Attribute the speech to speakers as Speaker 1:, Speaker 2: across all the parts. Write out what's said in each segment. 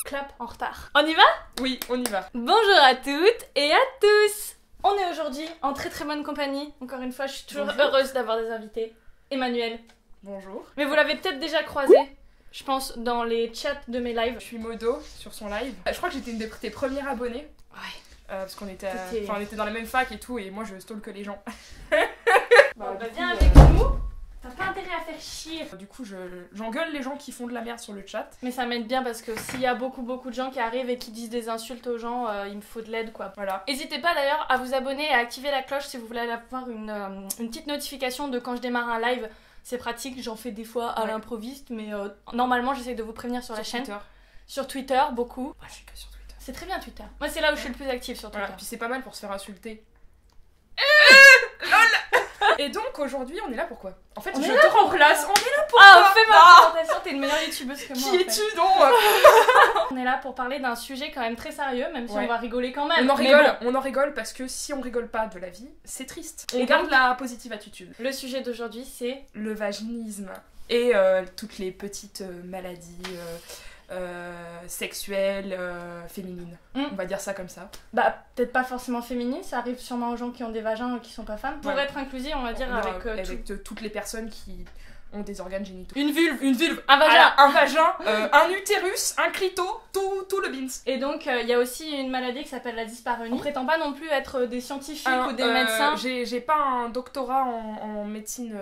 Speaker 1: clap en retard. On y va?
Speaker 2: Oui, on y va.
Speaker 1: Bonjour à toutes et à tous. On est aujourd'hui en très très bonne compagnie. Encore une fois, je suis toujours heureuse d'avoir des invités. Emmanuel.
Speaker 2: Bonjour.
Speaker 1: Mais vous l'avez peut-être déjà croisé, je pense, dans les chats de mes lives.
Speaker 2: Je suis Modo sur son live. Je crois que j'étais une de tes premières abonnées.
Speaker 1: Ouais.
Speaker 2: Parce qu'on était, on était dans la même fac et tout, et moi je stalk les gens.
Speaker 1: Bah, viens avec nous. T'as pas intérêt à faire chier.
Speaker 2: Du coup, j'engueule les gens qui font de la merde sur le chat.
Speaker 1: Mais ça m'aide bien parce que s'il y a beaucoup de gens qui arrivent et qui disent des insultes aux gens, il me faut de l'aide quoi.
Speaker 2: Voilà.
Speaker 1: N'hésitez pas d'ailleurs à vous abonner et à activer la cloche si vous voulez avoir une petite notification de quand je démarre un live. C'est pratique, j'en fais des fois à l'improviste, mais normalement j'essaie de vous prévenir sur la chaîne.
Speaker 2: Twitter.
Speaker 1: Sur Twitter, beaucoup.
Speaker 2: Ah, je suis que sur Twitter.
Speaker 1: C'est très bien Twitter. Moi c'est là où je suis le plus active sur Twitter.
Speaker 2: Voilà. Puis c'est pas mal pour se faire insulter. Et donc aujourd'hui on est là pour quoi? En fait je te remplace, on est là pour
Speaker 1: Ah, fais ma présentation, t'es une meilleure youtubeuse que moi.
Speaker 2: Qui es-tu donc?
Speaker 1: On est là pour parler d'un sujet quand même très sérieux, même si on va rigoler quand même.
Speaker 2: On en rigole parce que si on rigole pas de la vie, c'est triste. On
Speaker 1: Et
Speaker 2: garde
Speaker 1: donc,
Speaker 2: la positive attitude.
Speaker 1: le sujet d'aujourd'hui c'est
Speaker 2: Le vaginisme et toutes les petites maladies sexuelles, féminines. On va dire ça comme ça.
Speaker 1: bah peut-être pas forcément féminine, ça arrive sûrement aux gens qui ont des vagins et qui sont pas femmes. Pour être inclusive, on va dire avec
Speaker 2: toutes les personnes qui ont des organes génitaux.
Speaker 1: une vulve,
Speaker 2: un
Speaker 1: vagin.
Speaker 2: Alors, un vagin, un utérus, un clito, tout le bins.
Speaker 1: Et donc il y a aussi une maladie qui s'appelle la dyspareunie. On prétend pas non plus être des scientifiques ou des médecins.
Speaker 2: J'ai pas un doctorat en médecine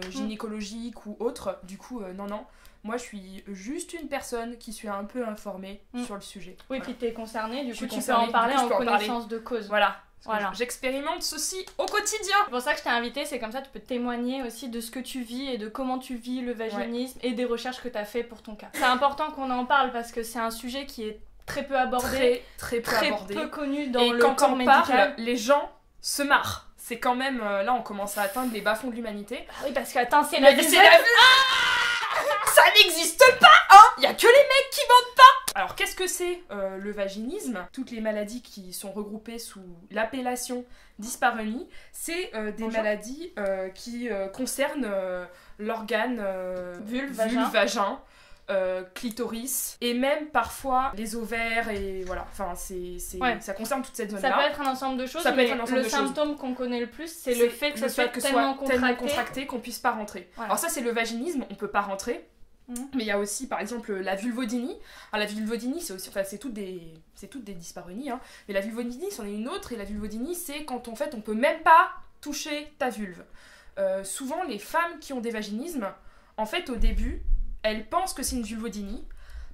Speaker 2: gynécologique ou autre, du coup non. Moi, je suis juste une personne qui suis un peu informée sur le sujet.
Speaker 1: Oui,
Speaker 2: voilà.
Speaker 1: puis t'es concernée, du coup tu peux
Speaker 2: concernée,
Speaker 1: en parler
Speaker 2: du coup,
Speaker 1: en
Speaker 2: je peux en
Speaker 1: connaissance de cause.
Speaker 2: Voilà.
Speaker 1: Voilà.
Speaker 2: J'expérimente ceci au quotidien.
Speaker 1: C'est pour ça que je t'ai invitée, c'est comme ça tu peux témoigner aussi de ce que tu vis et de comment tu vis le vaginisme et des recherches que t'as fait pour ton cas. C'est important qu'on en parle parce que c'est un sujet qui est très peu abordé,
Speaker 2: très peu
Speaker 1: connu dans
Speaker 2: et
Speaker 1: le
Speaker 2: quand
Speaker 1: corps
Speaker 2: on
Speaker 1: médical.
Speaker 2: parle, les gens se marrent. C'est quand même, là on commence à atteindre les bas-fonds de l'humanité.
Speaker 1: Ah oui, parce que attends, c'est la
Speaker 2: C'est la ça n'existe pas, hein. Y a que les mecs qui mentent pas. Alors qu'est-ce que c'est le vaginisme? Toutes les maladies qui sont regroupées sous l'appellation dyspareunie, c'est des maladies qui concernent l'organe vulve, vagin, clitoris et même parfois les ovaires et voilà. Enfin ça concerne toute cette zone-là.
Speaker 1: Ça peut être un ensemble de choses, mais le symptôme qu'on connaît le plus, c'est le fait que ça soit tellement contracté
Speaker 2: qu'on puisse pas rentrer. Voilà. Alors ça c'est le vaginisme, on peut pas rentrer. Mais il y a aussi par exemple la vulvodynie. Alors la vulvodynie c'est aussi, enfin c'est toutes des dyspareunies, hein. Mais la vulvodynie c'en est une autre, et la vulvodynie c'est quand en fait on peut même pas toucher ta vulve. Souvent les femmes qui ont des vaginismes, en fait au début elles pensent que c'est une vulvodynie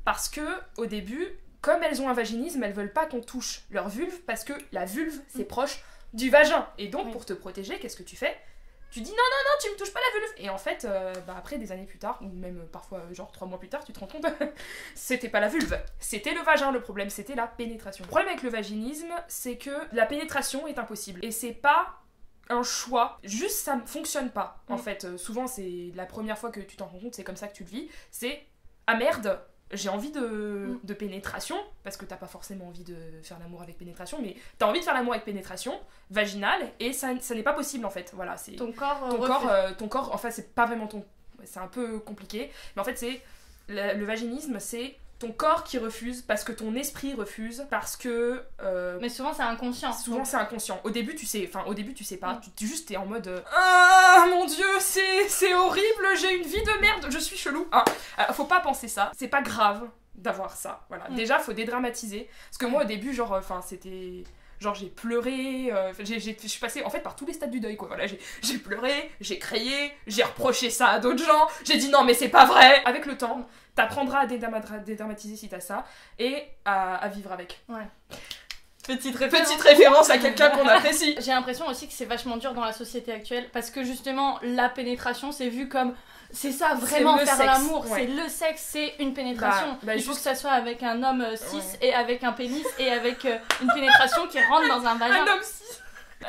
Speaker 2: parce que au début, comme elles ont un vaginisme, elles veulent pas qu'on touche leur vulve parce que la vulve c'est proche du vagin. Et donc pour te protéger, qu'est-ce que tu fais? Tu dis non, tu me touches pas la vulve. Et en fait, après des années plus tard, ou même parfois genre 3 mois plus tard, tu te rends compte, c'était pas la vulve, c'était le vagin le problème, c'était la pénétration. Le problème avec le vaginisme, c'est que la pénétration est impossible. Et c'est pas un choix, juste ça ne fonctionne pas. En fait, souvent c'est la première fois que tu t'en rends compte, c'est comme ça que tu le vis, c'est ah merde, j'ai envie de pénétration, parce que t'as pas forcément envie de faire l'amour avec pénétration, mais t'as envie de faire l'amour avec pénétration vaginale, et ça n'est pas possible en fait. Voilà, c'est ton corps, enfin c'est pas vraiment c'est un peu compliqué, mais en fait c'est le vaginisme, c'est ton corps qui refuse parce que ton esprit refuse, parce que
Speaker 1: mais souvent c'est inconscient.
Speaker 2: C'est inconscient. Au début tu sais pas, tu juste t'es en mode ah mon dieu, c'est horrible, j'ai une vie de merde, je suis chelou. Faut pas penser ça, c'est pas grave d'avoir ça. Voilà. Déjà faut dédramatiser, parce que moi au début c'était genre j'ai pleuré, je suis passée en fait par tous les stades du deuil quoi. Voilà, j'ai pleuré, j'ai crié, j'ai reproché ça à d'autres gens, j'ai dit non mais c'est pas vrai. Avec le temps, t'apprendras à dédramatiser si t'as ça et à vivre avec. Ouais. Petite référence à quelqu'un qu'on apprécie.
Speaker 1: J'ai l'impression aussi que c'est vachement dur dans la société actuelle parce que justement la pénétration c'est vu comme c'est ça vraiment faire l'amour, c'est le sexe, c'est une pénétration. Il faut que ça soit avec un homme cis et avec un pénis et avec une pénétration qui rentre dans un vagin.
Speaker 2: Un homme cis.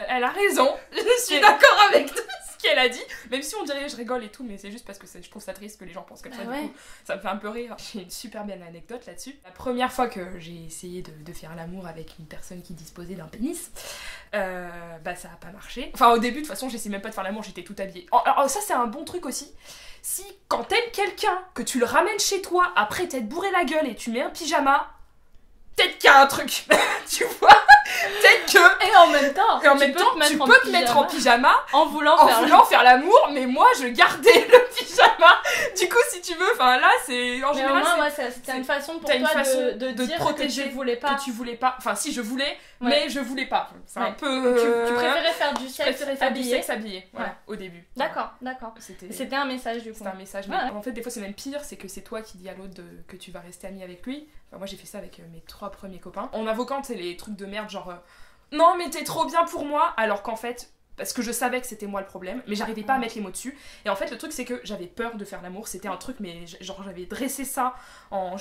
Speaker 2: Elle a raison, je suis d'accord avec tout ce qu'elle a dit, même si on dirait je rigole et tout, mais c'est juste parce que je trouve ça triste que les gens pensent comme ça. Du coup, ça me fait un peu rire. J'ai une super belle anecdote là-dessus. La première fois que j'ai essayé de faire l'amour avec une personne qui disposait d'un pénis, ça a pas marché. Enfin au début de toute façon j'essayais même pas de faire l'amour, j'étais toute habillée. Alors ça c'est un bon truc aussi. Si quand t'aimes quelqu'un, que tu le ramènes chez toi après t'être bourré la gueule et tu mets un pyjama, peut-être qu'il y a un truc, tu vois. Peut-être que...
Speaker 1: Et en même temps,
Speaker 2: tu peux te mettre en pyjama
Speaker 1: en voulant
Speaker 2: faire l'amour, mais moi, je gardais le pyjama. Du coup, si tu veux, enfin là, c'est... En général,
Speaker 1: c'était une façon pour toi de dire
Speaker 2: protéger,
Speaker 1: que tu voulais pas.
Speaker 2: Que tu voulais pas. Enfin, si, je voulais, mais je voulais pas. C'est un peu...
Speaker 1: Tu préférais faire du sexe
Speaker 2: habillé. Voilà, au début.
Speaker 1: D'accord. C'était un message, du coup.
Speaker 2: C'était un message, mais en fait, des fois, c'est même pire, c'est que c'est toi qui dis à l'autre que tu vas rester ami avec lui. Enfin, moi, j'ai fait ça avec mes 3 premiers copains. En invoquant, tu sais, les trucs de merde, genre... non, mais t'es trop bien pour moi, alors qu'en fait... Parce que je savais que c'était moi le problème, mais j'arrivais pas à mettre les mots dessus. Et en fait, le truc, c'est que j'avais peur de faire l'amour. C'était un truc, mais genre, j'avais dressé ça en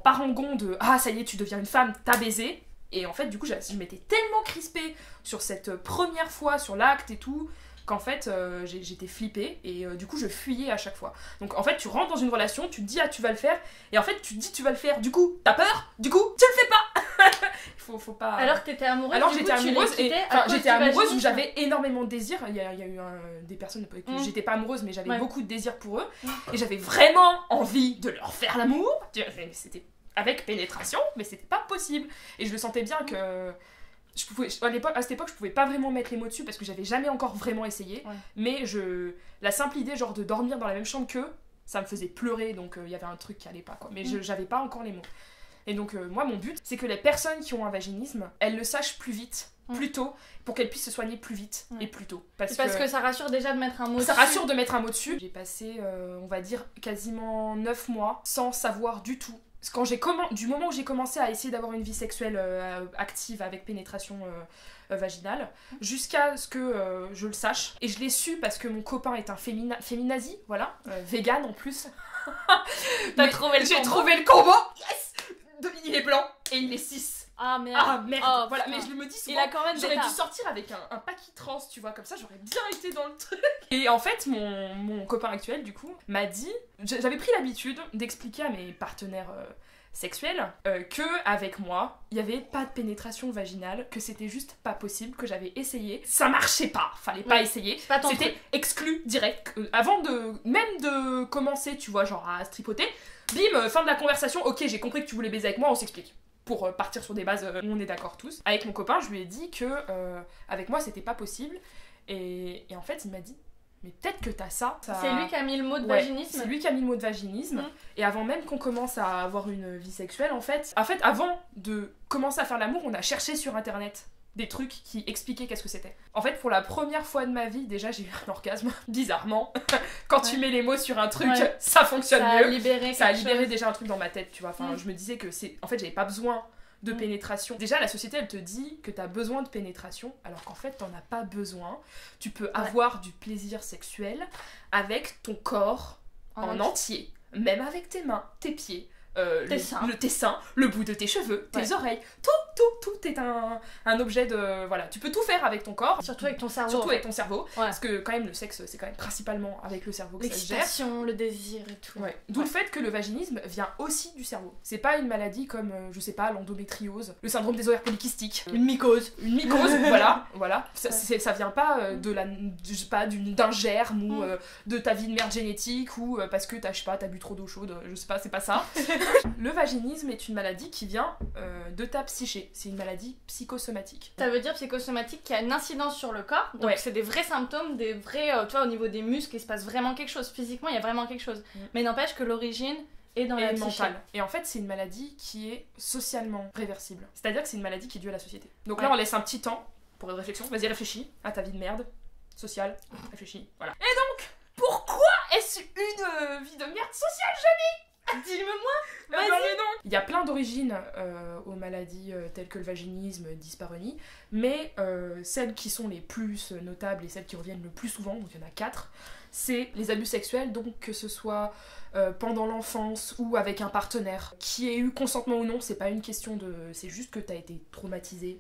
Speaker 2: parangon de « Ah, ça y est, tu deviens une femme, t'as baisé ». Et en fait, du coup, je m'étais tellement crispée sur cette première fois, sur l'acte et tout, qu'en fait, j'étais flippée. Et du coup, je fuyais à chaque fois. Donc en fait, tu rentres dans une relation, tu te dis « Ah, tu vas le faire ». Et en fait, tu te dis « Tu vas le faire ». Du coup, t'as peur. Du coup, tu le fais pas. Faut pas...
Speaker 1: Alors que t'étais amoureuse.
Speaker 2: Alors j'étais amoureuse où j'avais énormément de désir. Il y a eu des personnes que j'étais pas amoureuse, mais j'avais beaucoup de désir pour eux. Et j'avais vraiment envie de leur faire l'amour. C'était avec pénétration, mais c'était pas possible. Et je le sentais bien que... à cette époque, je pouvais pas vraiment mettre les mots dessus parce que j'avais jamais encore vraiment essayé. Mais la simple idée genre de dormir dans la même chambre qu'eux, ça me faisait pleurer. Donc il y avait un truc qui allait pas, quoi. Mais j'avais pas encore les mots. Et donc moi mon but c'est que les personnes qui ont un vaginisme, elles le sachent plus vite, plus tôt, pour qu'elles puissent se soigner plus vite et plus tôt. Parce
Speaker 1: que ça rassure déjà de mettre un mot dessus.
Speaker 2: Ça rassure de mettre un mot dessus. J'ai passé on va dire quasiment 9 mois sans savoir du tout. Du moment où j'ai commencé à essayer d'avoir une vie sexuelle active avec pénétration vaginale, jusqu'à ce que je le sache. Et je l'ai su parce que mon copain est un féminazi, voilà, vegan en plus.
Speaker 1: T'as trouvé le combo.
Speaker 2: J'ai trouvé le combo. Yes. Il est blanc et il est 6.
Speaker 1: Ah merde.
Speaker 2: Voilà, mais je me dis souvent, j'aurais dû sortir avec un paquet trans, tu vois, comme ça j'aurais bien été dans le truc. Et en fait, mon copain actuel, du coup, m'a dit, j'avais pris l'habitude d'expliquer à mes partenaires sexuels que avec moi, il y avait pas de pénétration vaginale, que c'était juste pas possible, que j'avais essayé, ça marchait pas, fallait pas essayer, c'était exclu direct. Avant même de commencer, tu vois, genre à se tripoter, bim, fin de la conversation, ok, j'ai compris que tu voulais baiser avec moi, on s'explique. Pour partir sur des bases où on est d'accord tous. Avec mon copain, je lui ai dit que avec moi c'était pas possible. Et en fait, il m'a dit, mais peut-être que t'as ça.
Speaker 1: C'est lui qui a mis le mot de vaginisme.
Speaker 2: C'est lui qui a mis le mot de vaginisme. Et avant même qu'on commence à avoir une vie sexuelle, en fait, avant de commencer à faire l'amour, on a cherché sur internet des trucs qui expliquaient qu'est-ce que c'était. En fait, pour la première fois de ma vie, déjà, j'ai eu un orgasme, bizarrement. Quand tu mets les mots sur un truc, ça fonctionne mieux. Ça a libéré déjà un truc dans ma tête, tu vois. Enfin, je me disais que en fait, j'avais pas besoin de pénétration. Déjà, la société, elle te dit que t'as besoin de pénétration, alors qu'en fait, t'en as pas besoin. Tu peux avoir du plaisir sexuel avec ton corps en entier. Même avec tes mains, tes pieds, tes seins, le bout de tes cheveux, tes oreilles, tout est un objet de... Voilà, tu peux tout faire avec ton corps.
Speaker 1: Surtout avec ton cerveau.
Speaker 2: Surtout avec ton cerveau, parce que quand même le sexe, c'est quand même principalement avec le cerveau que ça se gère.
Speaker 1: L'excitation, le désir et tout.
Speaker 2: D'où le fait que le vaginisme vient aussi du cerveau. C'est pas une maladie comme, je sais pas, l'endométriose, le syndrome des ovaires polykystiques.
Speaker 1: Une mycose,
Speaker 2: voilà. Ça vient pas d'un germe ou de ta vie de merde génétique ou parce que t'as bu trop d'eau chaude, je sais pas, c'est pas ça. Le vaginisme est une maladie qui vient de ta psyché. C'est une maladie psychosomatique.
Speaker 1: Ça veut dire psychosomatique qui a une incidence sur le corps. Donc c'est des vrais symptômes, des vrais... tu vois, au niveau des muscles, il se passe vraiment quelque chose. Physiquement, il y a vraiment quelque chose. Mais n'empêche que l'origine est dans la mentale.
Speaker 2: Et en fait, c'est une maladie qui est socialement réversible. C'est-à-dire que c'est une maladie qui est due à la société. Donc là, on laisse un petit temps pour une réflexion. Vas-y, réfléchis à ta vie de merde sociale. Réfléchis, voilà. Et donc, pourquoi est-ce une vie de merde sociale, Johnny ?
Speaker 1: Dis-le-moi, vas-y.
Speaker 2: Il y a plein d'origines aux maladies telles que le vaginisme, dyspareunie, mais celles qui sont les plus notables et celles qui reviennent le plus souvent, donc il y en a 4, c'est les abus sexuels, donc que ce soit pendant l'enfance ou avec un partenaire, qui ait eu consentement ou non, c'est pas une question de... c'est juste que t'as été traumatisé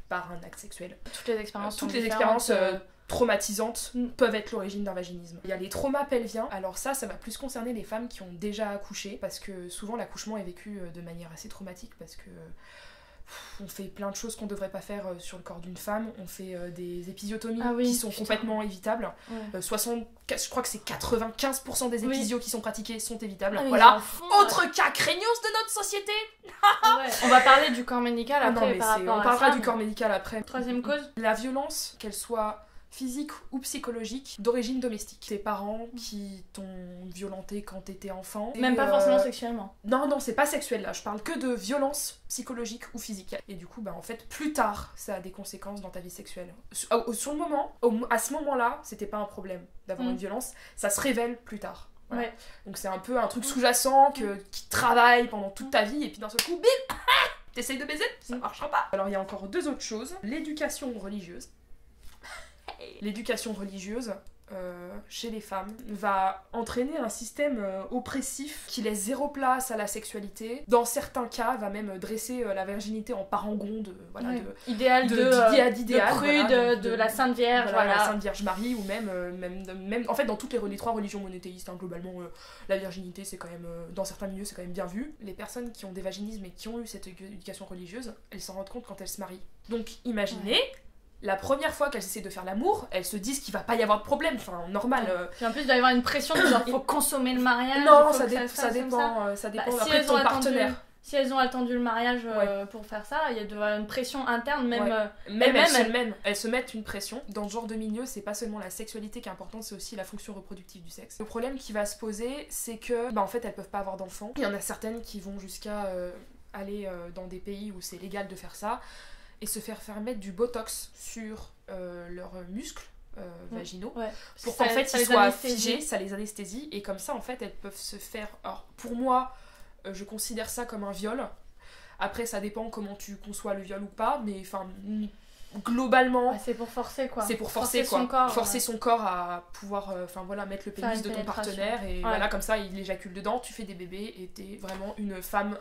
Speaker 2: par un acte sexuel.
Speaker 1: Toutes les expériences
Speaker 2: traumatisantes peuvent être l'origine d'un vaginisme. Il y a les traumas pelviens, alors ça va plus concerner les femmes qui ont déjà accouché, parce que souvent l'accouchement est vécu de manière assez traumatique, parce que On fait plein de choses qu'on devrait pas faire sur le corps d'une femme. On fait des épisiotomies qui sont complètement évitables. Je crois que c'est 95% des épisios qui sont pratiqués sont évitables. Voilà. Autre cas craignos de notre société.
Speaker 1: On va parler du corps médical après.
Speaker 2: On parlera du corps médical après.
Speaker 1: Troisième cause.
Speaker 2: La violence, qu'elle soit physique ou psychologique, d'origine domestique. Tes parents qui t'ont violenté quand t'étais enfant.
Speaker 1: Même pas forcément sexuellement.
Speaker 2: Non, c'est pas sexuel là, je parle que de violence psychologique ou physique. Et du coup, en fait, plus tard, ça a des conséquences dans ta vie sexuelle. Sur le moment, à ce moment-là, c'était pas un problème d'avoir une violence, ça se révèle plus tard. Voilà. Donc c'est un peu un truc sous-jacent qui travaille pendant toute ta vie, et puis d'un seul coup, bim, t'essayes de baiser, ça marchera pas. Alors il y a encore deux autres choses. L'éducation religieuse. L'éducation religieuse chez les femmes va entraîner un système oppressif qui laisse zéro place à la sexualité. Dans certains cas, va même dresser la virginité en parangon
Speaker 1: d'idéal de prude, de la Sainte Vierge,
Speaker 2: la Sainte Vierge Marie, ou même en fait dans toutes les trois religions monothéistes, globalement, la virginité c'est quand même, dans certains milieux c'est quand même bien vu. Les personnes qui ont des vaginismes et qui ont eu cette éducation religieuse, elles s'en rendent compte quand elles se marient. Donc imaginez, la première fois qu'elles essaient de faire l'amour, elles se disent qu'il va pas y avoir de problème, enfin normal.
Speaker 1: Puis en plus il doit y avoir une pression de genre faut consommer le mariage.
Speaker 2: Non, ça dépend après de ton partenaire.
Speaker 1: Si elles ont attendu le mariage pour faire ça, il y a de une pression interne, même
Speaker 2: elles se mettent une pression. Dans ce genre de milieu, c'est pas seulement la sexualité qui est importante, c'est aussi la fonction reproductive du sexe. Le problème qui va se poser, c'est que en fait elles peuvent pas avoir d'enfants. Il y en a certaines qui vont jusqu'à aller dans des pays où c'est légal de faire ça, et se faire mettre du botox sur leurs muscles vaginaux pour qu'en fait ils soient figés, ça les anesthésie, et comme ça en fait elles peuvent se faire. Alors pour moi, je considère ça comme un viol. Après ça dépend comment tu conçois le viol ou pas, mais enfin globalement
Speaker 1: c'est pour forcer quoi.
Speaker 2: C'est pour forcer son corps à pouvoir mettre le pénis de ton partenaire, et voilà, comme ça il éjacule dedans, tu fais des bébés et t'es vraiment une femme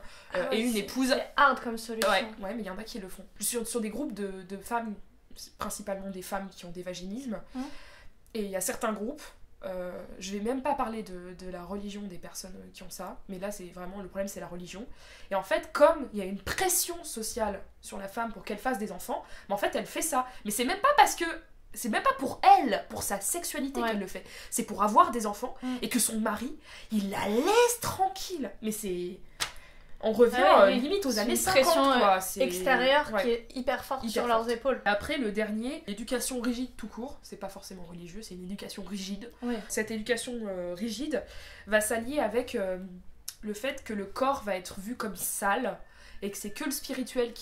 Speaker 2: et une épouse.
Speaker 1: C'est hard comme solution.
Speaker 2: Ouais, mais il y en a qui le font. Sur des groupes de femmes, principalement des femmes qui ont des vaginismes, et il y a certains groupes, je vais même pas parler de la religion des personnes qui ont ça, mais là c'est vraiment le problème, c'est la religion. Et en fait, comme il y a une pression sociale sur la femme pour qu'elle fasse des enfants, en fait elle fait ça. Mais c'est même pas parce que c'est même pas pour elle, pour sa sexualité qu'elle le fait. C'est pour avoir des enfants et que son mari, il la laisse tranquille. Mais c'est... On revient limite aux années 50, quoi. C'est
Speaker 1: extérieure qui est hyper forte sur leurs épaules.
Speaker 2: Après, le dernier, l'éducation rigide tout court, c'est pas forcément religieux, c'est une éducation rigide. Cette éducation rigide va s'allier avec le fait que le corps va être vu comme sale, et que c'est que le spirituel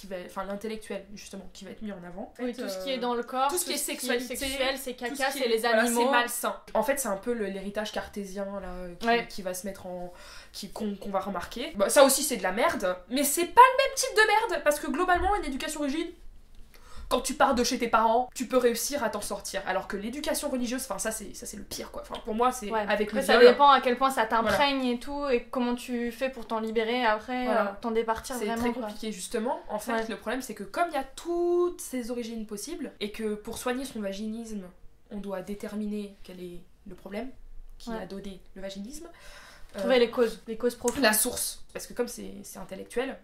Speaker 2: l'intellectuel justement, qui va être mis en avant.
Speaker 1: Oui, tout ce qui est dans le corps,
Speaker 2: tout ce qui est sexualité,
Speaker 1: c'est caca, c'est les animaux.
Speaker 2: C'est malsain. En fait, c'est un peu l'héritage cartésien là, qui va se mettre qu'on va remarquer. Ça aussi, c'est de la merde, mais c'est pas le même type de merde, parce que globalement, une éducation rigide, quand tu pars de chez tes parents, tu peux réussir à t'en sortir. Alors que l'éducation religieuse, ça c'est le pire quoi. Pour moi, c'est avec le viol.
Speaker 1: Ça dépend à quel point ça t'imprègne et tout, et comment tu fais pour t'en libérer après, t'en départir vraiment. C'est très
Speaker 2: compliqué justement. En fait, le problème c'est que comme il y a toutes ces origines possibles, et que pour soigner son vaginisme, on doit déterminer quel est le problème qui a donné le vaginisme.
Speaker 1: Trouver les causes profondes.
Speaker 2: La source. Parce que comme c'est intellectuel,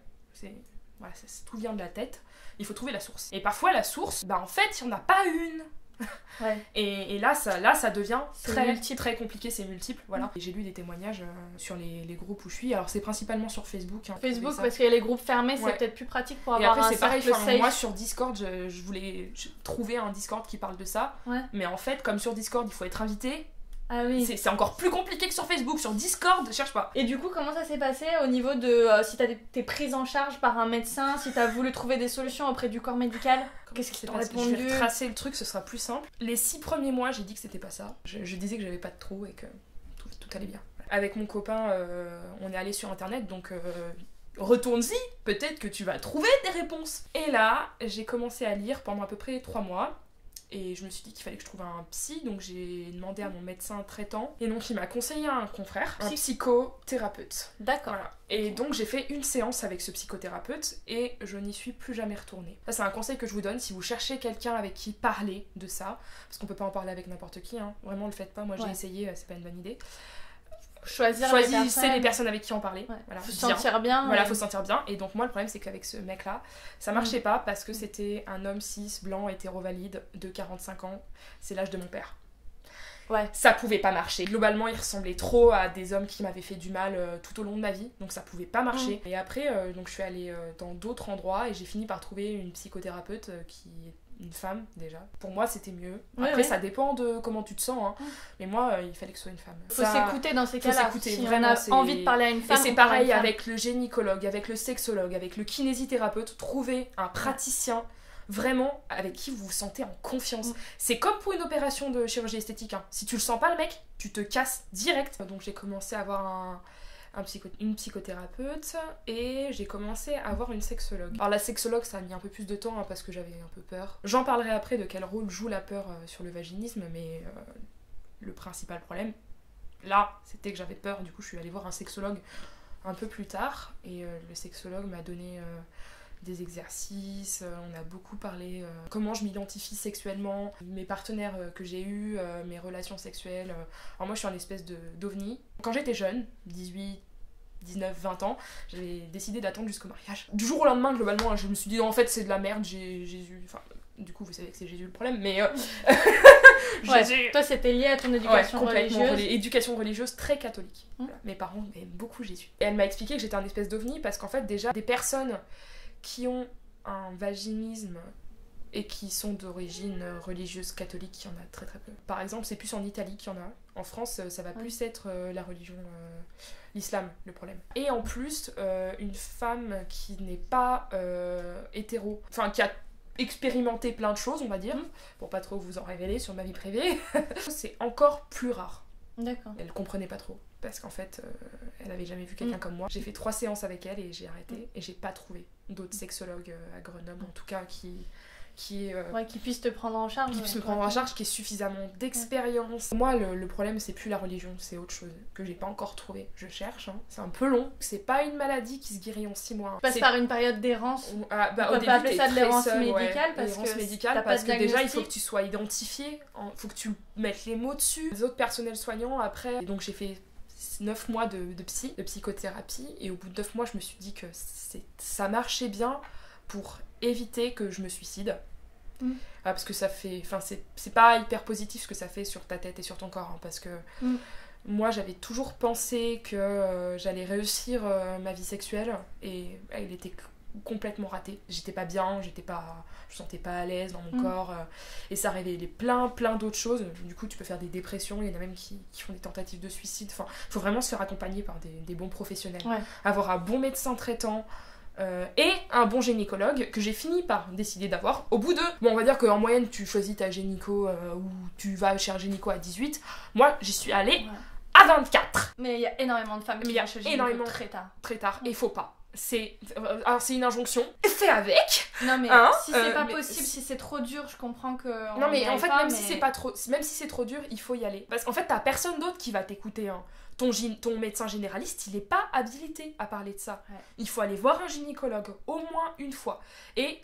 Speaker 2: tout vient de la tête. Il faut trouver la source. Et parfois, la source, en fait, il n'y en a pas une. Et là, ça devient très compliqué, c'est multiple. Voilà. Et j'ai lu des témoignages sur les groupes où je suis. Alors, c'est principalement sur Facebook.
Speaker 1: Facebook, parce qu'il y a les groupes fermés, c'est peut-être plus pratique pour avoir
Speaker 2: un
Speaker 1: cercle safe.
Speaker 2: Moi, sur Discord, je voulais trouver un Discord qui parle de ça. Mais en fait, comme sur Discord, il faut être invité.
Speaker 1: Ah oui.
Speaker 2: C'est encore plus compliqué que sur Facebook. Sur Discord, cherche pas.
Speaker 1: Et du coup, comment ça s'est passé au niveau de si t'as été prise en charge par un médecin, si t'as voulu trouver des solutions auprès du corps médical? Qu'est-ce qui t'a répondu?
Speaker 2: Je vais tracer le truc, ce sera plus simple. Les 6 premiers mois, j'ai dit que c'était pas ça. Je disais que j'avais pas de trou et que tout allait bien. Avec mon copain, on est allé sur internet, donc retourne-y, peut-être que tu vas trouver des réponses. Et là, j'ai commencé à lire pendant à peu près 3 mois. Et je me suis dit qu'il fallait que je trouve un psy, donc j'ai demandé à mon médecin traitant. Et donc il m'a conseillé un confrère, un psychothérapeute.
Speaker 1: D'accord.
Speaker 2: Voilà. Et donc j'ai fait une séance avec ce psychothérapeute et je n'y suis plus jamais retournée. Ça c'est un conseil que je vous donne si vous cherchez quelqu'un avec qui parler de ça, parce qu'on peut pas en parler avec n'importe qui, hein. Vraiment le faites pas, moi j'ai essayé, c'est pas une bonne idée. choisissez les personnes avec qui en parler.
Speaker 1: Voilà, faut se sentir bien.
Speaker 2: Voilà, faut se sentir bien. Et donc moi le problème c'est qu'avec ce mec là, ça marchait pas parce que c'était un homme cis, blanc, hétéro-valide de 45 ans. C'est l'âge de mon père.
Speaker 1: Ouais.
Speaker 2: Ça pouvait pas marcher. Globalement, il ressemblait trop à des hommes qui m'avaient fait du mal tout au long de ma vie, donc ça pouvait pas marcher. Et après, donc je suis allée dans d'autres endroits et j'ai fini par trouver une psychothérapeute qui est une femme déjà. Pour moi, c'était mieux. Après, ça dépend de comment tu te sens, hein. Mais moi, il fallait que ce soit une femme.
Speaker 1: Faut s'écouter dans ces cas-là.
Speaker 2: Faut s'écouter,
Speaker 1: si
Speaker 2: vraiment.
Speaker 1: On a envie de parler à une femme.
Speaker 2: Et c'est pareil avec le gynécologue, avec le sexologue, avec le kinésithérapeute. Trouver un praticien vraiment avec qui vous vous sentez en confiance. C'est comme pour une opération de chirurgie esthétique, hein. Si tu le sens pas, le mec, tu te casses direct. Donc j'ai commencé à avoir une psychothérapeute et j'ai commencé à avoir une sexologue. Alors la sexologue, ça a mis un peu plus de temps, hein, parce que j'avais un peu peur. J'en parlerai après de quel rôle joue la peur sur le vaginisme, mais le principal problème, là, c'était que j'avais peur. Du coup, je suis allée voir un sexologue un peu plus tard et le sexologue m'a donné des exercices, on a beaucoup parlé comment je m'identifie sexuellement, mes partenaires que j'ai eus, mes relations sexuelles. Alors moi je suis un espèce d'ovni. Quand j'étais jeune, 18, 19, 20 ans, j'avais décidé d'attendre jusqu'au mariage. Du jour au lendemain, globalement, je me suis dit en fait c'est de la merde, Jésus... Enfin, du coup vous savez que c'est Jésus le problème, mais...
Speaker 1: Toi c'était lié à ton éducation religieuse.
Speaker 2: Éducation religieuse très catholique. Voilà. Mes parents aimaient beaucoup Jésus. Et elle m'a expliqué que j'étais un espèce d'ovni parce qu'en fait déjà des personnes qui ont un vaginisme et qui sont d'origine religieuse catholique, il y en a très très peu. Par exemple, c'est plus en Italie qu'il y en a. En France, ça va plus être la religion, l'islam, le problème. Et en plus, une femme qui n'est pas hétéro, enfin qui a expérimenté plein de choses, on va dire, pour pas trop vous en révéler sur ma vie privée, c'est encore plus rare.
Speaker 1: D'accord.
Speaker 2: Elle comprenait pas trop, parce qu'en fait, elle avait jamais vu quelqu'un comme moi. J'ai fait 3 séances avec elle et j'ai arrêté, et j'ai pas trouvé d'autres sexologues à Grenoble, en tout cas, qui
Speaker 1: puissent te prendre en charge.
Speaker 2: Qui puissent me prendre en charge, qui ait suffisamment d'expérience. Moi, le problème, c'est plus la religion, c'est autre chose, que j'ai pas encore trouvé. Je cherche, hein. C'est un peu long. C'est pas une maladie qui se guérit en 6 mois.
Speaker 1: Tu passes par une période d'errance.
Speaker 2: On peut
Speaker 1: pas appeler ça de l'errance médicale,
Speaker 2: parce que déjà, il faut que tu sois identifié, faut que tu mettes les mots dessus. Les autres personnels soignants, après... Et donc j'ai fait 9 mois de psychothérapie, et au bout de 9 mois, je me suis dit que ça marchait bien pour éviter que je me suicide. Parce que ça fait... Enfin, c'est pas hyper positif ce que ça fait sur ta tête et sur ton corps, hein, parce que moi, j'avais toujours pensé que j'allais réussir ma vie sexuelle, et elle était complètement ratée. J'étais pas bien, je me sentais pas à l'aise dans mon corps, et ça révélait plein d'autres choses. Du coup, tu peux faire des dépressions, il y en a même qui font des tentatives de suicide. Enfin, faut vraiment se faire accompagner par des bons professionnels. Avoir un bon médecin traitant, et un bon gynécologue que j'ai fini par décider d'avoir au bout de... Bon, on va dire qu'en moyenne, tu choisis ta gynéco ou tu vas chez un gynéco à 18. Moi, j'y suis allée à 24.
Speaker 1: Mais il y a énormément de femmes qui vont chez le gynéco très tard.
Speaker 2: Très tard, et faut pas. C'est une injonction. Fais avec.
Speaker 1: Non mais si c'est pas possible, si c'est trop dur, je comprends que...
Speaker 2: Non mais en fait, même si c'est trop dur, il faut y aller. Parce qu'en fait, t'as personne d'autre qui va t'écouter, hein. Ton médecin généraliste, il est pas habilité à parler de ça. Il faut aller voir un gynécologue au moins une fois. Et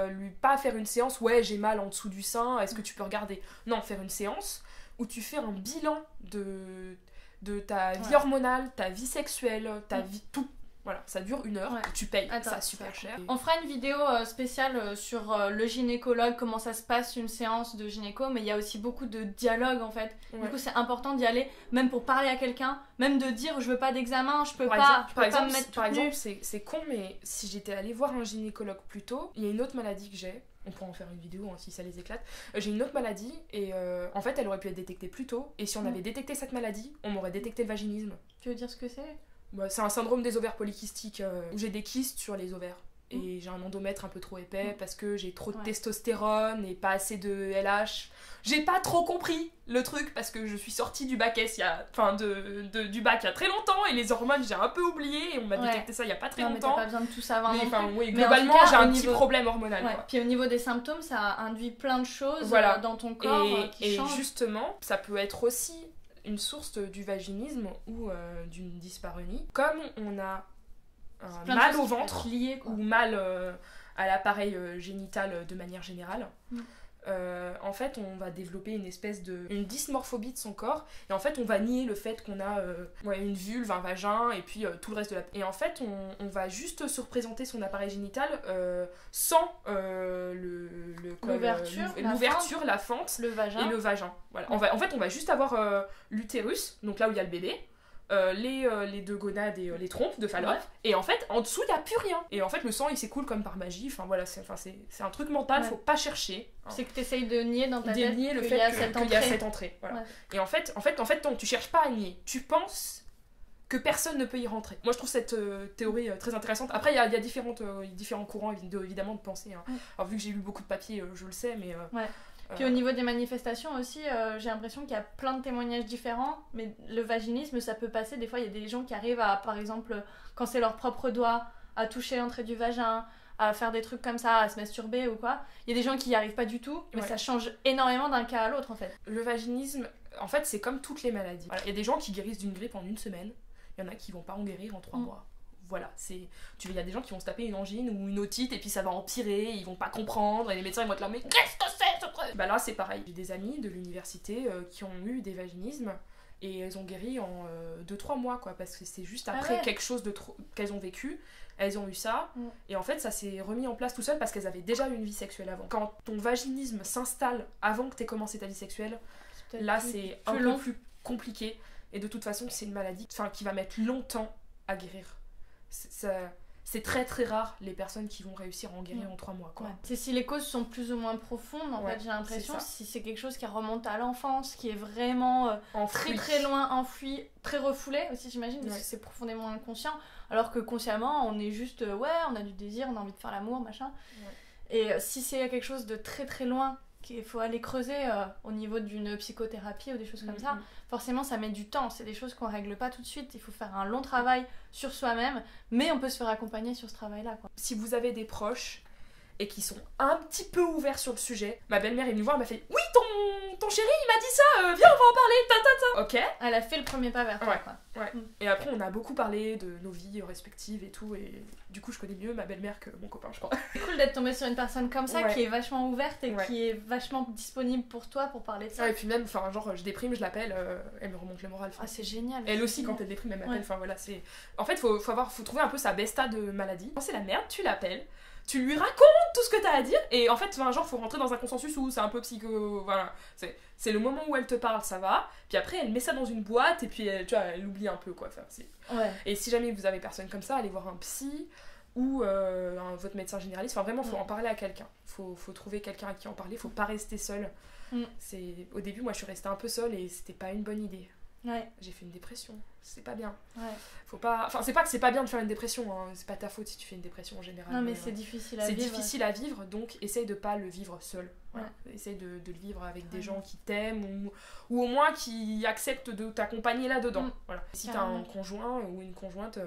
Speaker 2: lui pas faire une séance, j'ai mal en dessous du sein, est-ce que tu peux regarder? Non, faire une séance où tu fais un bilan de ta vie hormonale, ta vie sexuelle, ta vie, tout. Voilà, ça dure 1 heure, tu payes ça super cher.
Speaker 1: On fera une vidéo spéciale sur le gynécologue, comment ça se passe une séance de gynéco, mais il y a aussi beaucoup de dialogue en fait. Du coup, c'est important d'y aller, même pour parler à quelqu'un, même de dire je veux pas d'examen, je peux pas me mettre
Speaker 2: Par exemple, c'est con, mais si j'étais allée voir un gynécologue plus tôt, il y a une autre maladie que j'ai. On pourra en faire une vidéo, hein, si ça les éclate. J'ai une autre maladie et en fait elle aurait pu être détectée plus tôt, et si on avait détecté cette maladie, on m'aurait détecté le vaginisme.
Speaker 1: Tu veux dire ce que c'est?
Speaker 2: C'est un syndrome des ovaires polykystiques où j'ai des kystes sur les ovaires et j'ai un endomètre un peu trop épais parce que j'ai trop de testostérone et pas assez de LH. J'ai pas trop compris le truc parce que je suis sortie du bac S du bac il y a très longtemps, et les hormones j'ai un peu oublié, et on m'a détecté ça il y a pas très longtemps.
Speaker 1: Mais t'as pas besoin de tout savoir.
Speaker 2: Mais globalement j'ai un petit problème hormonal.
Speaker 1: Puis au niveau des symptômes, ça induit plein de choses dans ton corps qui changent.
Speaker 2: Et justement, ça peut être aussi une source du vaginisme ou d'une dyspareunie. Comme on a un mal au ventre ou mal à l'appareil génital de manière générale, en fait on va développer une dysmorphobie de son corps, et en fait on va nier le fait qu'on a une vulve, un vagin, et puis tout le reste de la... Et en fait on va juste se représenter son appareil génital sans l'ouverture, la fente,
Speaker 1: le vagin.
Speaker 2: Et le vagin. Voilà. En fait on va juste avoir l'utérus, donc là où il y a le bébé, les deux gonades et les trompes de Fallope, et en fait en dessous il n'y a plus rien, et en fait le sang il s'écoule comme par magie. Enfin voilà, c'est un truc mental, faut pas chercher, hein.
Speaker 1: C'est que tu essayes de nier dans ta tête
Speaker 2: le fait qu'il y a cette entrée, voilà. Et en fait non, tu cherches pas à nier, tu penses que personne ne peut y rentrer. Moi je trouve cette théorie très intéressante. Après il y a différents courants évidemment de pensée, hein. Alors vu que j'ai lu beaucoup de papiers, je le sais, mais
Speaker 1: puis au niveau des manifestations aussi, j'ai l'impression qu'il y a plein de témoignages différents, mais le vaginisme, ça peut passer. Des fois, il y a des gens qui arrivent à, par exemple, quand c'est leur propre doigt, à toucher l'entrée du vagin, à faire des trucs comme ça, à se masturber ou quoi. Il y a des gens qui n'y arrivent pas du tout, mais ça change énormément d'un cas à l'autre, en fait.
Speaker 2: Le vaginisme, en fait, c'est comme toutes les maladies. Voilà. Il y a des gens qui guérissent d'une grippe en 1 semaine, il y en a qui vont pas en guérir en 3 mois. Voilà, il y a des gens qui vont se taper une angine ou une otite et puis ça va empirer, ils vont pas comprendre et les médecins ils vont être là, mais qu'est-ce que c'est ce truc ? Bah là c'est pareil, j'ai des amis de l'université qui ont eu des vaginismes et elles ont guéri en 2-3 mois quoi, parce que c'est juste après quelque chose qu'elles ont vécu, elles ont eu ça, et en fait ça s'est remis en place tout seul parce qu'elles avaient déjà eu une vie sexuelle avant. Quand ton vaginisme s'installe avant que t'aies commencé ta vie sexuelle, là c'est un peu plus compliqué, et de toute façon c'est une maladie qui va mettre longtemps à guérir. C'est très très rare les personnes qui vont réussir à en guérir en 3 mois quoi.
Speaker 1: C'est si les causes sont plus ou moins profondes en fait, j'ai l'impression, si c'est quelque chose qui remonte à l'enfance, qui est vraiment très très loin enfoui, très refoulé aussi j'imagine, parce que c'est profondément inconscient, alors que consciemment on est juste on a du désir, on a envie de faire l'amour machin, et si c'est quelque chose de très très loin qu'il faut aller creuser au niveau d'une psychothérapie ou des choses comme ça, forcément ça met du temps, c'est des choses qu'on règle pas tout de suite, il faut faire un long travail sur soi-même, mais on peut se faire accompagner sur ce travail-là quoi.
Speaker 2: Si vous avez des proches et qui sont un petit peu ouverts sur le sujet, ma belle-mère est venue voir, elle m'a fait « Oui, ton chéri il m'a dit ça, viens on va en parler, Ok.
Speaker 1: Elle a fait le premier pas vers toi quoi.
Speaker 2: Et après on a beaucoup parlé de nos vies respectives et tout, et du coup je connais mieux ma belle-mère que mon copain je crois.
Speaker 1: C'est cool d'être tombée sur une personne comme ça qui est vachement ouverte et qui est vachement disponible pour toi pour parler de ça.
Speaker 2: Et puis même, genre je déprime, je l'appelle, elle me remonte le moral.
Speaker 1: C'est génial.
Speaker 2: Elle aussi quand elle déprime elle m'appelle, voilà c'est... En fait faut trouver un peu sa besta de maladie. Quand c'est la merde, tu l'appelles, tu lui racontes tout ce que t'as à dire, et en fait faut rentrer dans un consensus où c'est un peu voilà, c'est le moment où elle te parle, ça va, puis après elle met ça dans une boîte et puis elle oublie un peu quoi. Et si jamais vous avez personne comme ça, allez voir un psy ou votre médecin généraliste, vraiment faut en parler à quelqu'un, faut trouver quelqu'un à qui en parler, faut pas rester seul. Au début moi je suis restée un peu seule et c'était pas une bonne idée. J'ai fait une dépression, c'est pas bien. Faut pas... Enfin, c'est pas que c'est pas bien de faire une dépression, hein. C'est pas ta faute si tu fais une dépression en général.
Speaker 1: Non, mais c'est difficile à vivre.
Speaker 2: C'est difficile à vivre, donc essaye de pas le vivre seul. Essaye de le vivre avec des gens qui t'aiment ou au moins qui acceptent de t'accompagner là-dedans. Voilà. Si t'as un conjoint ou une conjointe,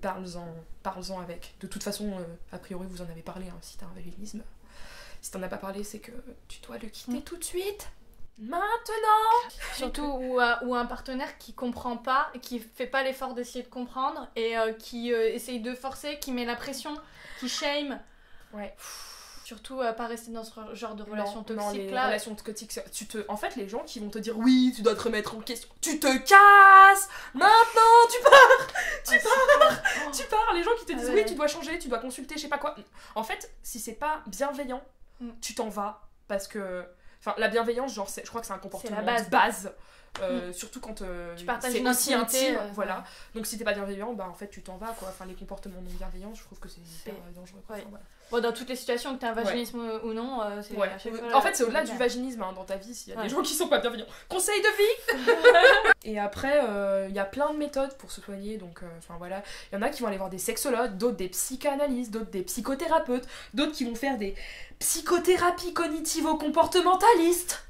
Speaker 2: parle-en avec. De toute façon, a priori, vous en avez parlé, hein, si t'as un vaginisme. Si t'en as pas parlé, c'est que tu dois le quitter tout de suite. Maintenant.
Speaker 1: Surtout ou un partenaire qui comprend pas, qui fait pas l'effort d'essayer de comprendre et qui essaye de forcer, qui met la pression, qui shame. Surtout pas rester dans ce genre de relation toxique là.
Speaker 2: Relations toxiques, en fait les gens qui vont te dire oui tu dois te remettre en question, tu te casses maintenant, tu pars, les gens qui te disent oui tu dois changer, tu dois consulter je sais pas quoi. En fait si c'est pas bienveillant tu t'en vas, parce que la bienveillance, je crois que c'est un comportement de base. Surtout quand
Speaker 1: tu partages
Speaker 2: c'est
Speaker 1: une
Speaker 2: aussi
Speaker 1: intimité,
Speaker 2: intime, voilà. Donc si t'es pas bienveillant, en fait tu t'en vas quoi. Les comportements non bienveillants, je trouve que c'est hyper dangereux.
Speaker 1: Bon, dans toutes les situations, que t'aies un vaginisme ou non, c'est
Speaker 2: en fait c'est au-delà du vaginisme dans ta vie, s'il y a des gens qui sont pas bienveillants. Conseil de vie. Et après il y a plein de méthodes pour se soigner, donc voilà, il y en a qui vont aller voir des sexologues, d'autres des psychanalystes, d'autres des psychothérapeutes, d'autres qui vont faire des psychothérapie cognitivo-comportementaliste.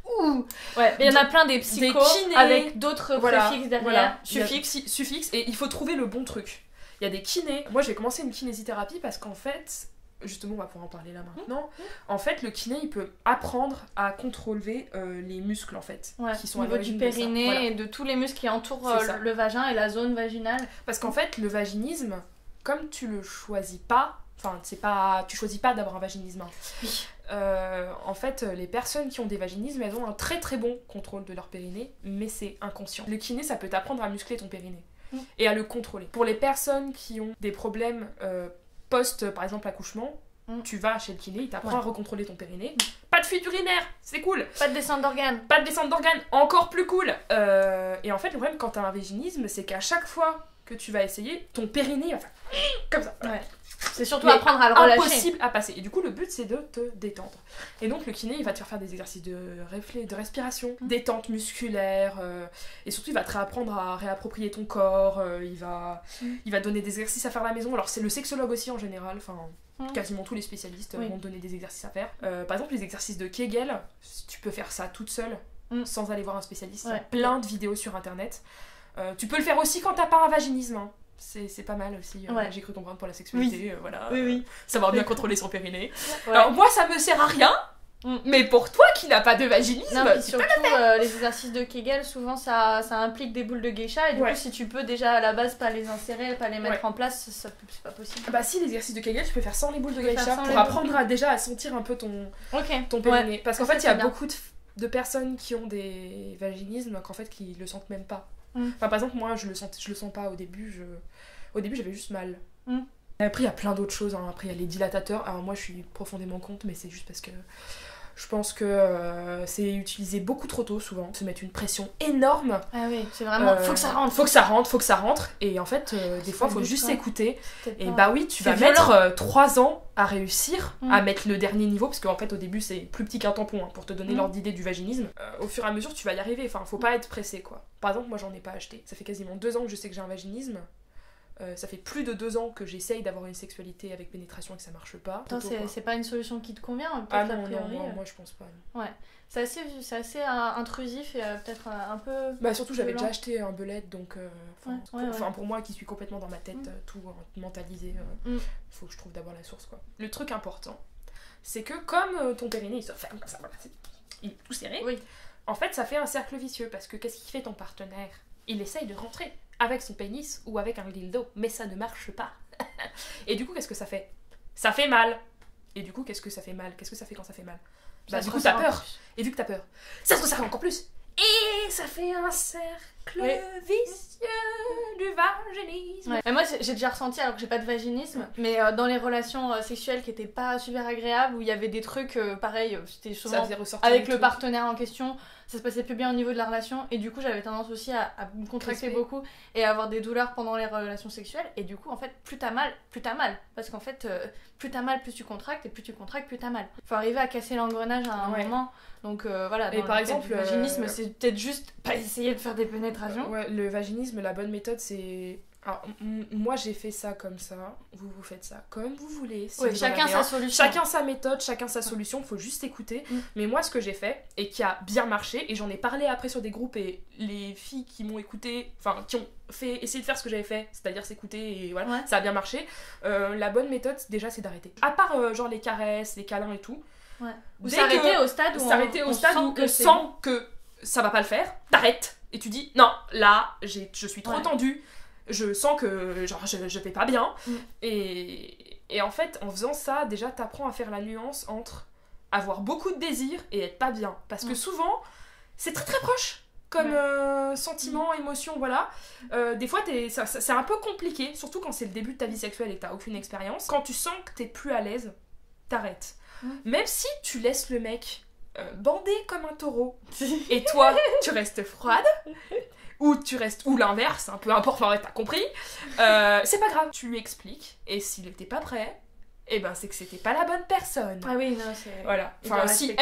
Speaker 1: Mais il y en a plein des psychos, des kinés, avec d'autres préfixes derrière.
Speaker 2: Suffixe, et il faut trouver le bon truc. Il y a des kinés. Moi j'ai commencé une kinésithérapie parce qu'en fait, justement on va pouvoir en parler là maintenant, en fait le kiné il peut apprendre à contrôler les muscles en fait, qui sont
Speaker 1: au niveau du périnée et de tous les muscles qui entourent le vagin et la zone vaginale.
Speaker 2: Parce qu'en fait le vaginisme, comme tu le choisis pas, Enfin, c'est pas... Tu choisis pas d'avoir un vaginisme. Hein.
Speaker 1: Oui.
Speaker 2: En fait, les personnes qui ont des vaginismes, elles ont un très très bon contrôle de leur périnée, mais c'est inconscient. Le kiné, ça peut t'apprendre à muscler ton périnée et à le contrôler. Pour les personnes qui ont des problèmes post, par exemple, accouchement, tu vas chez le kiné, il t'apprend à recontrôler ton périnée. Pas de fuite urinaire, c'est cool.
Speaker 1: Pas de descente d'organes.
Speaker 2: Pas de descente d'organes, encore plus cool. Et en fait, le problème quand t'as un vaginisme, c'est qu'à chaque fois que tu vas essayer, ton périnée va faire comme ça.
Speaker 1: Ouais. C'est surtout apprendre à le relâcher.
Speaker 2: Impossible à passer. Et du coup, le but, c'est de te détendre. Et donc, le kiné, il va te faire des exercices de respiration, détente musculaire, et surtout, il va te réapprendre à réapproprier ton corps, il va donner des exercices à faire à la maison. Alors, c'est le sexologue aussi, en général, enfin... Quasiment tous les spécialistes vont te donner des exercices à faire. Par exemple, les exercices de Kegel, tu peux faire ça toute seule, sans aller voir un spécialiste. Il y a plein de vidéos sur internet. Tu peux le faire aussi quand t'as pas un vaginisme. Hein. C'est pas mal aussi. J'ai cru comprendre pour la sexualité. Voilà. Savoir bien contrôler son périnée. Alors, moi, ça me sert à rien. Mais pour toi qui n'as pas de vaginisme,
Speaker 1: non, puis surtout les exercices de Kegel, souvent ça implique des boules de geisha et du coup si tu peux déjà à la base pas les insérer, pas les mettre en place, c'est pas possible.
Speaker 2: Bah si, l'exercice de Kegel tu peux faire sans les boules de geisha pour apprendre déjà à sentir un peu ton périnée. Parce qu'en fait il y a beaucoup de personnes qui ont des vaginismes qu'en fait qui le sentent même pas. Enfin par exemple moi je le sens pas au début, j'avais juste mal. Après il y a plein d'autres choses, hein. Après il y a les dilatateurs, alors moi je suis profondément contre mais c'est juste parce que je pense que c'est utilisé beaucoup trop tôt souvent, se mettre une pression énorme.
Speaker 1: Ah oui, c'est vraiment faut que
Speaker 2: ça rentre et en fait des fois faut juste écouter et bah oui, tu vas mettre 3 ans à réussir à mettre le dernier niveau parce qu'en fait au début c'est plus petit qu'un tampon hein, pour te donner l'ordre d'idée du vaginisme. Au fur et à mesure tu vas y arriver, enfin faut pas être pressé quoi. Par exemple moi j'en ai pas acheté, ça fait quasiment 2 ans que je sais que j'ai un vaginisme. Ça fait plus de 2 ans que j'essaye d'avoir une sexualité avec pénétration et que ça marche pas.
Speaker 1: Attends, c'est pas une solution qui te convient
Speaker 2: Ah non, moi je pense pas.
Speaker 1: Non. Ouais, c'est assez intrusif et peut-être un peu...
Speaker 2: Bah surtout j'avais déjà acheté un belette donc... pour moi qui suis complètement dans ma tête, tout mentalisé, faut que je trouve d'abord la source quoi. Le truc important, c'est que comme ton périnée il se ferme comme ça, voilà, il est tout serré, en fait ça fait un cercle vicieux parce que qu'est-ce qu'il fait ton partenaire? Il essaye de rentrer avec son pénis ou avec un dildo, mais ça ne marche pas. Et du coup, qu'est-ce que ça fait? Ça fait mal. Et du coup, qu'est-ce que ça fait mal? Qu'est-ce que ça fait quand ça fait mal? Bah du coup, t'as peur. Et vu que t'as peur, ça se resserre encore plus. Et ça fait un cercle vicieux du vaginisme.
Speaker 1: Et moi, j'ai déjà ressenti, alors que j'ai pas de vaginisme, mais dans les relations sexuelles qui étaient pas super agréables, où il y avait des trucs, pareil, c'était souvent avec le partenaire en question, ça se passait plus bien au niveau de la relation, et du coup, j'avais tendance aussi à me contracter beaucoup et à avoir des douleurs pendant les relations sexuelles, et du coup, en fait, plus t'as mal. Parce qu'en fait, plus t'as mal, plus tu contractes, et plus tu contractes, plus t'as mal. Faut arriver à casser l'engrenage à un moment. Donc voilà,
Speaker 2: et par exemple,
Speaker 1: le vaginisme, c'est peut-être juste pas essayer de faire des pénétrations.
Speaker 2: Ouais, le vaginisme, la bonne méthode, c'est... Alors, moi j'ai fait ça comme ça, vous faites ça comme vous voulez. Si
Speaker 1: chacun sa solution.
Speaker 2: Chacun sa méthode, chacun sa solution, faut juste écouter. Mais moi ce que j'ai fait, et qui a bien marché, et j'en ai parlé après sur des groupes, et les filles qui m'ont écouté, enfin qui ont essayé de faire ce que j'avais fait, c'est-à-dire s'écouter, et voilà, ça a bien marché. La bonne méthode déjà c'est d'arrêter. À part genre les caresses, les câlins et tout.
Speaker 1: Ou s'arrêter au stade où on
Speaker 2: sent que ça va pas le faire, t'arrêtes. Et tu dis, non, là, je suis trop tendue, je sens que genre, je vais pas bien. Et en fait, en faisant ça, déjà, t'apprends à faire la nuance entre avoir beaucoup de désir et être pas bien. Parce que souvent, c'est très très proche comme sentiment, émotion, voilà. Des fois, c'est un peu compliqué, surtout quand c'est le début de ta vie sexuelle et que t'as aucune expérience. Quand tu sens que t'es plus à l'aise, t'arrêtes. Même si tu laisses le mec bandé comme un taureau et toi tu restes froide ou l'inverse, peu importe, t'as compris, c'est pas grave, tu lui expliques et s'il était pas prêt, et ben c'est que c'était pas la bonne personne.
Speaker 1: Ah oui, non, c'est...
Speaker 2: Voilà, enfin si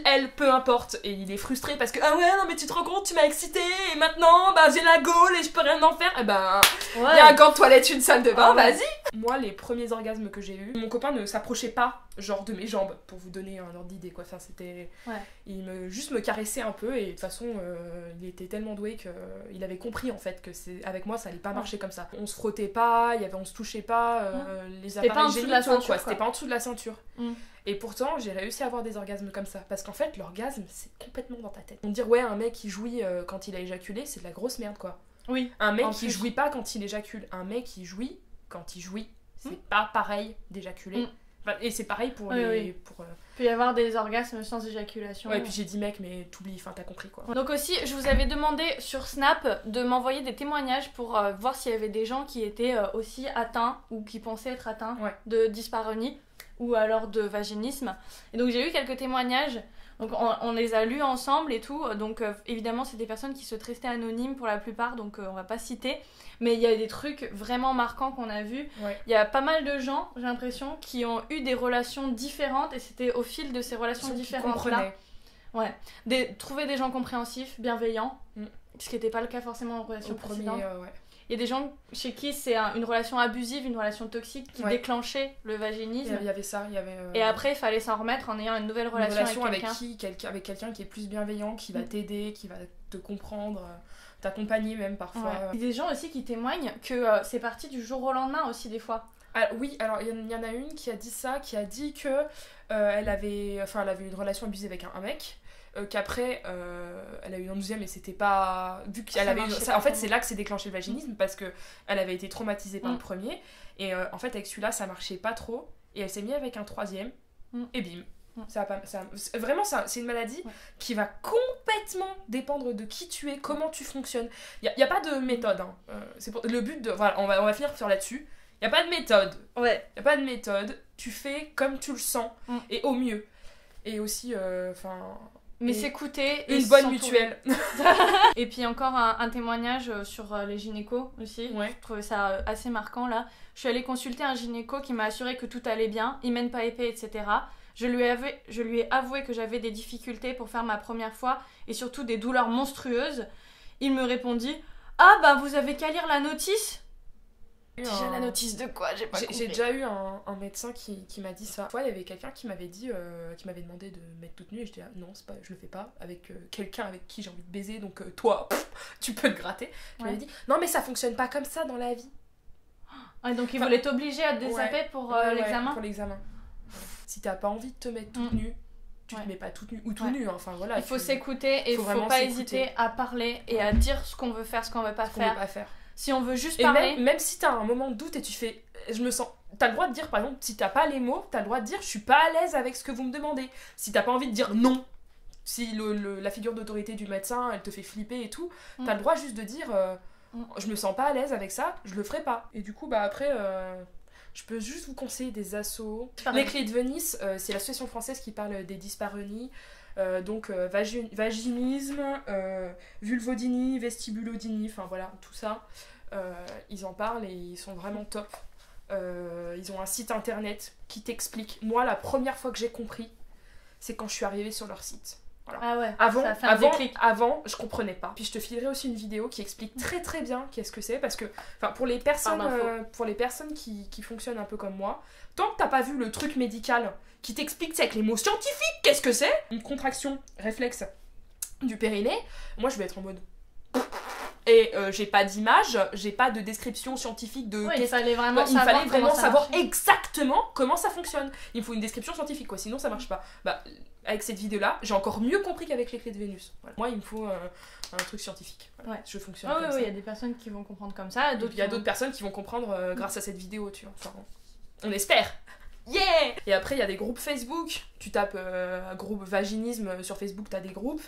Speaker 2: elle, peu importe, et il est frustré parce que ah ouais, non mais tu te rends compte, tu m'as excité et maintenant bah j'ai la gaule et je peux rien en faire, et ben il y a un gant de toilette, une salle de bain, vas-y. Moi les premiers orgasmes que j'ai eu, mon copain ne s'approchait pas genre de mes jambes pour vous donner un ordre d'idée quoi, enfin c'était il me caressait un peu et de toute façon il était tellement doué que il avait compris en fait que avec moi ça allait pas marcher comme ça. On se frottait pas, on se touchait pas, les appareils génitaux quoi, c'était pas en dessous de la ceinture. Et pourtant j'ai réussi à avoir des orgasmes comme ça parce qu'en fait l'orgasme c'est complètement dans ta tête. On dire ouais un mec qui jouit quand il a éjaculé, c'est de la grosse merde quoi.
Speaker 1: Oui.
Speaker 2: Un mec qui jouit pas quand il éjacule, un mec qui jouit quand il jouit, c'est pas pareil d'éjaculer. Et c'est pareil pour les...
Speaker 1: Il peut y avoir des orgasmes sans éjaculation.
Speaker 2: Ouais, et puis j'ai dit mec, mais t'oublies, enfin t'as compris quoi.
Speaker 1: Donc aussi, je vous avais demandé sur Snap de m'envoyer des témoignages pour voir s'il y avait des gens qui étaient aussi atteints ou qui pensaient être atteints de dyspareunie ou alors de vaginisme. Et donc j'ai eu quelques témoignages. Donc on les a lus ensemble et tout, donc évidemment c'est des personnes qui se restaient anonymes pour la plupart, donc on va pas citer, mais il y a des trucs vraiment marquants qu'on a vus. Il y a pas mal de gens, j'ai l'impression, qui ont eu des relations différentes et c'était au fil de ces relations différentes là. Trouver des gens compréhensifs, bienveillants, ce qui n'était pas le cas forcément en relation précédente. Il y a des gens chez qui c'est une relation abusive, une relation toxique qui déclenchait le vaginisme.
Speaker 2: Il y avait ça, il y avait...
Speaker 1: Et après, il fallait s'en remettre en ayant une nouvelle relation avec
Speaker 2: quelqu'un. Avec quelqu'un qui est plus bienveillant, qui va t'aider, qui va te comprendre, t'accompagner même parfois.
Speaker 1: Il y a des gens aussi qui témoignent que c'est parti du jour au lendemain aussi des fois.
Speaker 2: Oui, alors il y en a une qui a dit ça, qui a dit que elle avait une relation abusive avec un mec. Qu'après elle a eu un 12e et c'était pas vu qu'elle avait en fait c'est là que s'est déclenché le vaginisme parce que elle avait été traumatisée par le premier et en fait avec celui-là ça marchait pas trop et elle s'est mise avec un 3e et bim vraiment c'est une maladie qui va complètement dépendre de qui tu es, comment tu fonctionnes. Il y a pas de méthode c'est pour le but de voilà on va finir sur là-dessus. Il y a pas de méthode. Il y a pas de méthode, tu fais comme tu le sens et au mieux. Et aussi
Speaker 1: mais s'écouter
Speaker 2: une bonne mutuelle.
Speaker 1: Et puis encore un témoignage sur les gynécos aussi. Je trouvais ça assez marquant là. Je suis allée consulter un gynéco qui m'a assuré que tout allait bien, hymen pas épais, etc. Je lui ai avoué que j'avais des difficultés pour faire ma première fois et surtout des douleurs monstrueuses. Il me répondit « Ah bah vous avez qu'à lire la notice ?» Déjà la notice de quoi?
Speaker 2: J'ai déjà eu un médecin qui m'a dit ça. Une fois, il y avait quelqu'un qui m'avait dit, qui m'avait demandé de me mettre toute nue et je disais non, je le fais pas avec quelqu'un avec qui j'ai envie de baiser, donc toi, tu peux te gratter. Je lui avais dit non mais ça fonctionne pas comme ça dans la vie.
Speaker 1: Donc il voulait t'obliger à te dessaper pour l'examen.
Speaker 2: Pour l'examen. Si t'as pas envie de te mettre toute nue, tu te mets pas toute nue ou tout nu. Enfin voilà.
Speaker 1: Il faut s'écouter et il faut pas hésiter à parler et à dire ce qu'on veut faire, ce qu'on veut pas faire. Si on veut juste parler...
Speaker 2: Même si t'as un moment de doute et tu fais... T'as le droit de dire, par exemple, si t'as pas les mots, t'as le droit de dire « je suis pas à l'aise avec ce que vous me demandez ». Si t'as pas envie de dire non, si la figure d'autorité du médecin, elle te fait flipper et tout, t'as le droit juste de dire je me sens pas à l'aise avec ça, je le ferai pas. Et du coup, bah après... je peux juste vous conseiller des assos. Les Clés de Venise, c'est l'association française qui parle des dyspareunies. Donc vaginisme, vulvodynie, vestibulodynie, enfin voilà, tout ça. Ils en parlent et ils sont vraiment top. Ils ont un site internet qui t'explique. Moi, la première fois que j'ai compris, c'est quand je suis arrivée sur leur site. Voilà.
Speaker 1: Ah ouais,
Speaker 2: avant, je comprenais pas. Puis je te filerai aussi une vidéo qui explique très très bien qu'est-ce que c'est, parce que pour les personnes qui fonctionnent un peu comme moi, tant que t'as pas vu le truc médical qui t'explique avec les mots scientifiques qu'est-ce que c'est, une contraction réflexe du périnée, moi je vais être en mode... Et j'ai pas d'image, j'ai pas de description scientifique de...
Speaker 1: il fallait vraiment
Speaker 2: savoir exactement comment ça fonctionne. Il me faut une description scientifique, quoi, sinon ça marche pas. Bah, avec cette vidéo-là, j'ai encore mieux compris qu'avec les Clés de Vénus. Voilà. Moi, il me faut un truc scientifique. Voilà. Je fonctionne comme ça.
Speaker 1: Oui, il y a des personnes qui vont comprendre comme ça.
Speaker 2: Il y a d'autres personnes qui vont comprendre grâce à cette vidéo, tu vois. Enfin, on espère. Yeah! Et après, il y a des groupes Facebook. Tu tapes groupe vaginisme sur Facebook, t'as des groupes.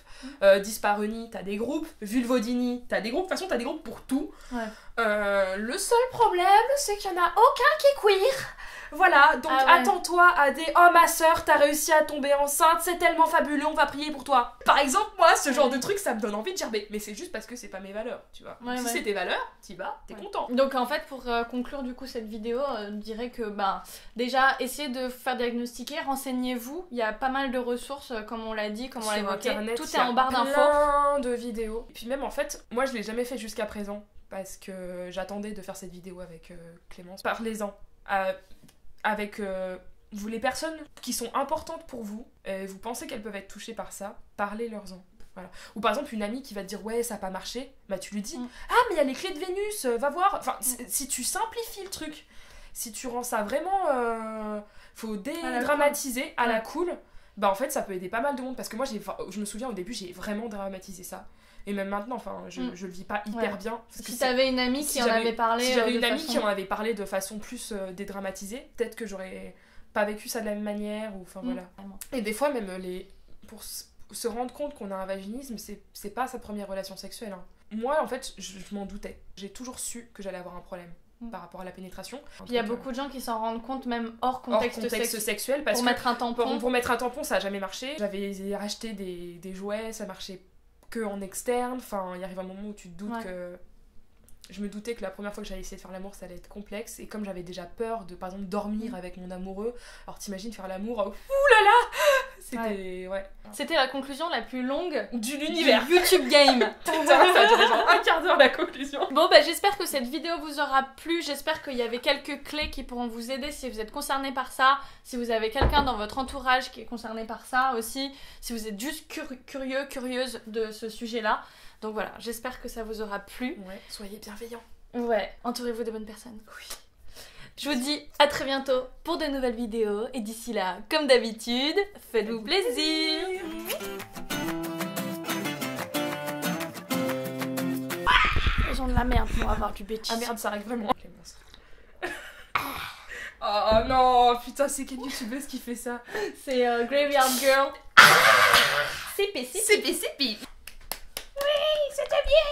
Speaker 2: Dyspareunie, t'as des groupes. Vulvodynie, t'as des groupes. De toute façon, t'as des groupes pour tout. Le seul problème, c'est qu'il y en a aucun qui est queer. Voilà, donc attends-toi à des « Oh ma soeur, t'as réussi à tomber enceinte, c'est tellement fabuleux, on va prier pour toi ». Par exemple, moi, ce genre de truc, ça me donne envie de dire « Mais c'est juste parce que c'est pas mes valeurs, tu vois. Si c'est tes valeurs, t'y vas, t'es content. »
Speaker 1: Donc en fait, pour conclure du coup cette vidéo, je dirais que déjà, essayez de faire diagnostiquer, renseignez-vous. Il y a pas mal de ressources, comme on l'a dit, comme on l'a évoqué. Tout est en barre d'infos.
Speaker 2: Plein de vidéos. Et puis même, en fait, moi, je l'ai jamais fait jusqu'à présent parce que j'attendais de faire cette vidéo avec Clémence. Parlez-en. Avec vous, les personnes qui sont importantes pour vous, vous pensez qu'elles peuvent être touchées par ça, parlez-leur-en. Voilà. Ou par exemple une amie qui va te dire ouais ça a pas marché, bah tu lui dis ah mais il y a les Clés de Vénus, va voir. Enfin si tu simplifies le truc, si tu rends ça vraiment faut dédramatiser à la cool, bah en fait ça peut aider pas mal de monde parce que moi je me souviens au début j'ai vraiment dramatisé ça et même maintenant enfin je le vis pas hyper bien parce
Speaker 1: si t'avais une amie qui en avait parlé
Speaker 2: si j'avais une amie qui en avait parlé de façon plus dédramatisée, peut-être que j'aurais pas vécu ça de la même manière ou enfin voilà. Et des fois même pour se rendre compte qu'on a un vaginisme, c'est pas sa première relation sexuelle hein. Moi en fait je m'en doutais, j'ai toujours su que j'allais avoir un problème par rapport à la pénétration.
Speaker 1: Il y a beaucoup de gens qui s'en rendent compte même hors contexte
Speaker 2: sexuel parce
Speaker 1: pour mettre un tampon.
Speaker 2: Pour mettre un tampon, ça a jamais marché. J'avais racheté des jouets, ça marchait que en externe. Enfin, il arrive un moment où tu te doutes que... Je me doutais que la première fois que j'allais essayer de faire l'amour, ça allait être complexe. Et comme j'avais déjà peur de, par exemple, dormir avec mon amoureux, alors t'imagines faire l'amour, oulala, c'était...
Speaker 1: C'était la conclusion la plus longue
Speaker 2: de l'univers.
Speaker 1: YouTube Game.
Speaker 2: Ça a duré genre un quart d'heure la conclusion.
Speaker 1: Bon bah j'espère que cette vidéo vous aura plu, j'espère qu'il y avait quelques clés qui pourront vous aider si vous êtes concerné par ça, si vous avez quelqu'un dans votre entourage qui est concerné par ça aussi, si vous êtes juste curieux, curieuse de ce sujet-là. Donc voilà, j'espère que ça vous aura plu.
Speaker 2: Ouais, soyez bienveillants.
Speaker 1: Ouais, entourez-vous de bonnes personnes.
Speaker 2: Oui.
Speaker 1: Je vous dis à très bientôt pour de nouvelles vidéos. Et d'ici là, comme d'habitude, faites-vous plaisir. Les gens de la merde vont avoir du bêtise.
Speaker 2: Ah merde, ça arrive vraiment. Oh non, putain, c'est quelle youtubeuse qui fait ça?
Speaker 1: C'est Graveyard Girl.
Speaker 2: CP. Oui, c'était bien.